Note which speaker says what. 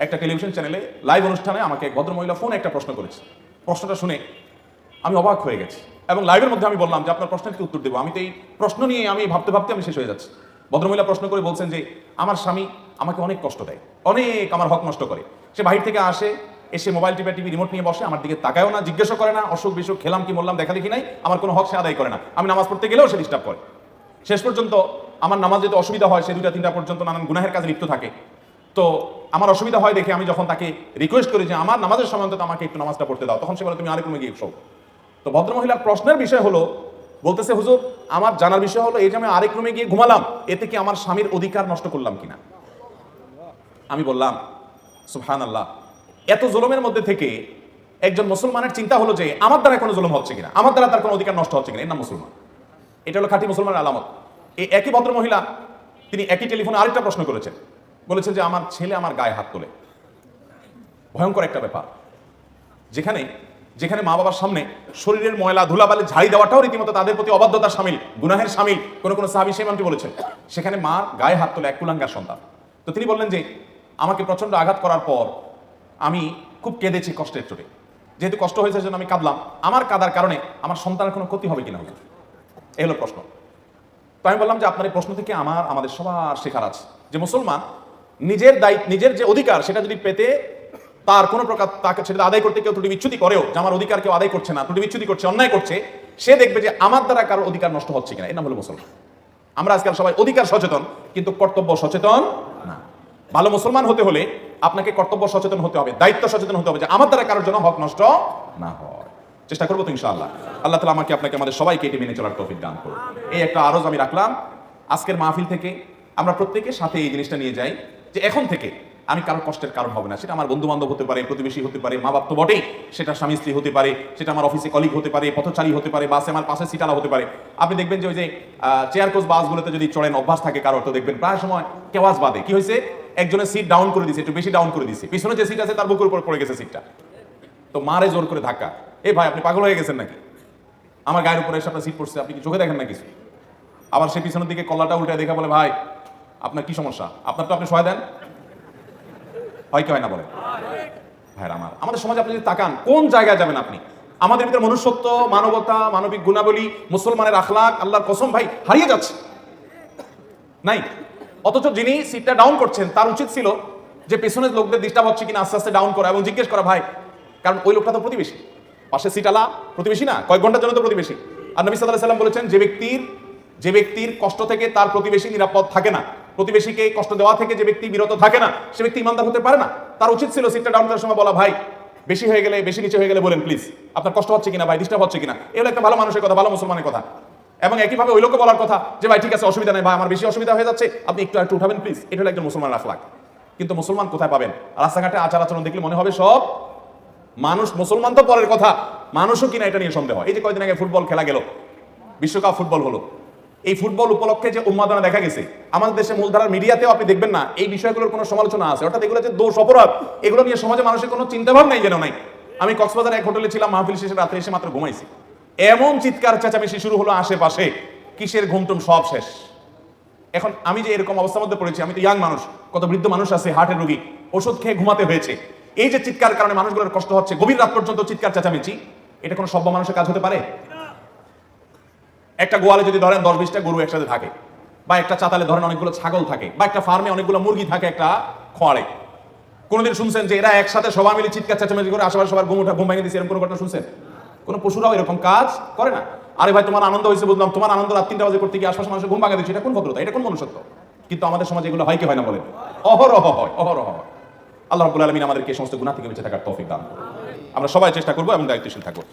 Speaker 1: একটা টেলিভিশন চ্যানেলে লাইভ অনুষ্ঠানে আমাকে এক ভদ্রমহিলা ফোনে একটা প্রশ্ন করেছে। প্রশ্নটা শুনে আমি অবাক হয়ে গেছি এবং লাইভের মধ্যে আমি বললাম যে আপনার প্রশ্নের কি উত্তর দেবো, আমি তো এই প্রশ্ন নিয়ে আমি ভাবতে ভাবতে আমি শেষ হয়ে যাচ্ছি। ভদ্রমহিলা প্রশ্ন করে বলছেন যে আমার স্বামী আমাকে অনেক কষ্ট দেয়, অনেক আমার হক নষ্ট করে। সে বাহির থেকে আসে, এসে মোবাইল টিভি রিমোট নিয়ে বসে, আমার দিকে তাকায়ও না, জিজ্ঞাসা করে না, অসুখ বিসুখ খেলাম কি বললাম দেখা দেখি নাই, আমার কোনো হক সে আদায় করে না। আমি নামাজ পড়তে গেলেও সে ডিস্টার্ব করে। শেষ পর্যন্ত আমার নামাজ যেতে অসুবিধা হয়, সে 2টা-3টা পর্যন্ত নানান গুনাহের কাজে লিপ্ত থাকে। তো আমার অসুবিধা হয় দেখে আমি যখন তাকে রিকোয়েস্ট করি যে আমার নামাজের সময় অন্তত আমাকে একটু নামাজটা পড়তে দাও, তখন সে বলে তুমি আরেক রুমে গিয়ে শো। তো ভদ্রমহিলার প্রশ্নের বিষয় হলো, বলতেছে হুজুর আমার জানার বিষয় হলো এই যে আমি আরেক রুমে গিয়ে ঘুমালাম, এতে কি আমার স্বামীর অধিকার নষ্ট করলাম কিনা। আমি বললাম সুবহানাল্লাহ, এত জুলুমের মধ্যে থেকে একজন মুসলমানের চিন্তা হলো যে আমার দ্বারা কোনো জুলুম হচ্ছে কিনা, আমার দ্বারা তার কোনো অধিকার নষ্ট হচ্ছে কিনা, এর নাম মুসলমান। এটা হলো খাঁটি মুসলমানের আলামত। এই একই ভদ্রমহিলা তিনি একই টেলিফোনে আরেকটা প্রশ্ন করেছেন, বলেছেন যে আমার ছেলে আমার গায়ে হাত তোলে। ভয়ঙ্কর একটা ব্যাপার, যেখানে যেখানে মা বাবার সামনে শরীরের ময়লা ধুলাবালি ঝাড়ি দেওয়াটাও রীতিমতো তাদের প্রতি অবাধ্যতার সামিল, গুনাহের সামিল। কোন কোন সাহাবী সেই নামটি বলেছেন, সেখানে মা গায়ে হাত তোলে এক কুলাঙ্গার সন্তান। তো তিনি বললেন যে আমাকে প্রচন্ড আঘাত করার পর আমি খুব কেঁদেছি কষ্টের চোটে, যেহেতু কষ্ট হয়েছে সেজন্য আমি কাঁদলাম, আমার কাঁদার কারণে আমার সন্তানের কোনো ক্ষতি হবে কিনা হুজুর, এই হলো প্রশ্ন। তো আমি বললাম যে আপনার এই প্রশ্ন থেকে আমাদের সবার শেখার আছে যে মুসলমান নিজের দায়িত্ব, নিজের যে অধিকার সেটা যদি পেতে তার কোনো প্রকার তাকে সেটা আদায় করতে কেউ ত্রুটি বিচ্যুতি করেও, যে আমার অধিকার কেউ আদায় করছে না, ত্রুটি বিচ্যুতি করছে, অন্যায় করছে, সে দেখবে যে আমার দ্বারা কারোর অধিকার নষ্ট হচ্ছে কিনা। এর নাম হলো মুসলমান। আমরা আজকাল সবাই অধিকার সচেতন কিন্তু কর্তব্য সচেতন না। ভালো মুসলমান হতে হলে আপনাকে কর্তব্য সচেতন হতে হবে, দায়িত্ব সচেতন হতে হবে, যে আমার দ্বারা কারোর জন্য হক নষ্ট না হয়। চেষ্টা করবো তো ইনশাআল্লাহ। আল্লাহ তাআলা আমাকে আপনাকে আমাদের সবাইকে এটি মেনে চলার তৌফিক দান করুন। এই একটা আরজ আমি রাখলাম আজকের মাহফিল থেকে, আমরা প্রত্যেকে সাথে এই জিনিসটা নিয়ে যাই যে এখন থেকে আমি কারো কষ্টের কারণ হবে না। সেটা আমার বন্ধু বান্ধব হতে পারে, প্রতিবেশী হতে পারে, মা বাপ তো বটেই, সেটা স্বামী স্ত্রী হতে পারে, সেটা আমার অফিসে কলিগ হতে পারে, পথচারী হতে পারে, বাসে আমার পাশে সিটালা হতে পারে। আপনি দেখবেন যে ওই যে চেয়ার কোচ বাসগুলোতে যদি চড়েন অভ্যাস থাকে কারোর, তো দেখবেন প্রায় সময় কেওয়াজ বাদে কি হয়েছে, একজনের সিট ডাউন করে দিয়েছে, একটু বেশি ডাউন করে দিয়েছে, পিছনে যে সিট আছে তার বুকের উপর পড়ে গেছে সিটটা। তো মারে জোর করে ধাক্কা, এই ভাই আপনি পাগল হয়ে গেছেন নাকি, আমার গায়ের উপরে এসে আপনার সিট পড়ছে, আপনি কি চোখে দেখেন না কিছু? আবার সে পিছনের দিকে কল্লাটা উল্টে দেখে বলে ভাই আপনার কি সমস্যা, আপনার তো আপনি সহায় দেন, হয় কি হয় না বলে ভাইরা আমার। আমাদের সমাজে আপনি যদি তাকান কোন জায়গায় যাবেন আপনি, আমাদের ভিতরে মনুষ্যত্ব, মানবতা, মানবিক গুণাবলী, মুসলমানের আখলাক আল্লাহর কসম ভাই হারিয়ে যাচ্ছে নাই। অথচ যিনি সিটটা ডাউন করছেন তার উচিত ছিল যে পেছনের লোকদের ডিস্টার্ব হচ্ছে কিনা আস্তে আস্তে ডাউন করা এবং জিজ্ঞেস করা ভাই, কারণ ওই লোকটা তো প্রতিবেশী, পাশে সিটালা প্রতিবেশী না, কয়েক ঘন্টার জন্য তো প্রতিবেশী। আর নবী সাল্লাল্লাহু আলাইহি ওয়াসাল্লাম বলেছেন যে ব্যক্তির কষ্ট থেকে তার প্রতিবেশী নিরাপদ থাকে না, প্রতিবেশীকে কষ্ট দেওয়া থেকে যে ব্যক্তি বিরত থাকে না, সে ব্যক্তি ইমানদার হতে পারে না। তার উচিত ছিল সিটটা ডাউন করার সময় বলা ভাই বেশি হয়ে গেলে, বেশি নিচে হয়ে গেলে বলেন প্লিজ, আপনার কষ্ট হচ্ছে কিনা ভাই, ডিস্টার্ব হচ্ছে কিনা। এগুলো একটা ভালো মানুষের কথা, ভালো মুসলমানের কথা। এবং একইভাবে ওই লোককে বলার কথা যে ভাই ঠিক আছে অসুবিধা নেই ভাই, আমার বেশি অসুবিধা হয়ে যাচ্ছে, আপনি একটু উঠাবেন প্লিজ। এটা হলো একজন মুসলমানের আখলাক। কিন্তু মুসলমান কোথায় পাবেন? রাস্তাঘাটে আচার আচরণ দেখলে মনে হবে সব মানুষ মুসলমান তো পরের কথা, মানুষও কিনা এটা নিয়ে সন্দেহ হয়। এই যে কয়েকদিন আগে ফুটবল খেলা গেল, বিশ্বকাপ ফুটবল হলো, এই ফুটবল উপলক্ষে যে উন্মাদনা দেখা গেছে, আমাদের দেশে মূলধারার মিডিয়াতেও আপনি দেখবেন না এই বিষয়গুলোর কোনো সমালোচনা আছে, অর্থাৎ এগুলো যে দোষ অপরাধ, এগুলো নিয়ে সমাজে মানুষের কোনো চিন্তাভাব নাই যেন নাই। আমি কক্সবাজার এক হোটেলে ছিলাম, মাহফিল শেষে রাত্রে এসে মাত্র ঘুমাইছি, এমন চিৎকার চেঁচামেচি শুরু হলো আশেপাশে, কিসের ঘুমটুম সব শেষ। এখন আমি যে এরকম অবস্থার মধ্যে পড়েছি, আমি তো ইয়াং মানুষ, কত বৃদ্ধ মানুষ আছে, হার্টের রোগী, ওষুধ খেয়ে ঘুমাতে হয়েছে। এই যে চিৎকার কারণে মানুষগুলোর কষ্ট হচ্ছে, গভীর রাত পর্যন্ত চিৎকার চেঁচামেচি, এটা কোনো সভ্য মানুষের কাজ হতে পারে? একটা গোয়ালে যদি ধরেন 10-20টা গরু একসাথে থাকে, বা একটা চাতালে ধরেন অনেকগুলো ছাগল থাকে, বা একটা ফার্মে অনেকগুলো মুরগি থাকে একটা খোয়ারে, কোনোদিন শুনছেন যে এরা একসাথে সবাই মিলে চিৎকার চেঁচামেচি করে আশেপাশে সবার ঘুম ভেঙে দিচ্ছে, এরকম কোনো ঘটনা শুনছেন? কোনো পশুরাও এরকম কাজ করে না। আরে ভাই তোমার আনন্দ হয়েছে বুঝলাম, তোমার আনন্দ রাত 3টা বাজে করতে গিয়ে আশপাশে মানুষের ঘুম ভাঙা দিচ্ছে, এটা কোন ভদ্রতা, এটা কোন মনুষ্যত্ব? কিন্তু আমাদের সমাজে এগুলো হয় কি হয় না বলেন? অহরহ হয়, অহরহ হয়। আল্লাহ রাব্বুল আলামিন আমাদেরকে এই সমস্ত গুনাহ থেকে বেঁচে থাকার তৌফিক দান করুন। আমরা সবাই চেষ্টা করবো এবং দায়িত্বশীল থাকবো।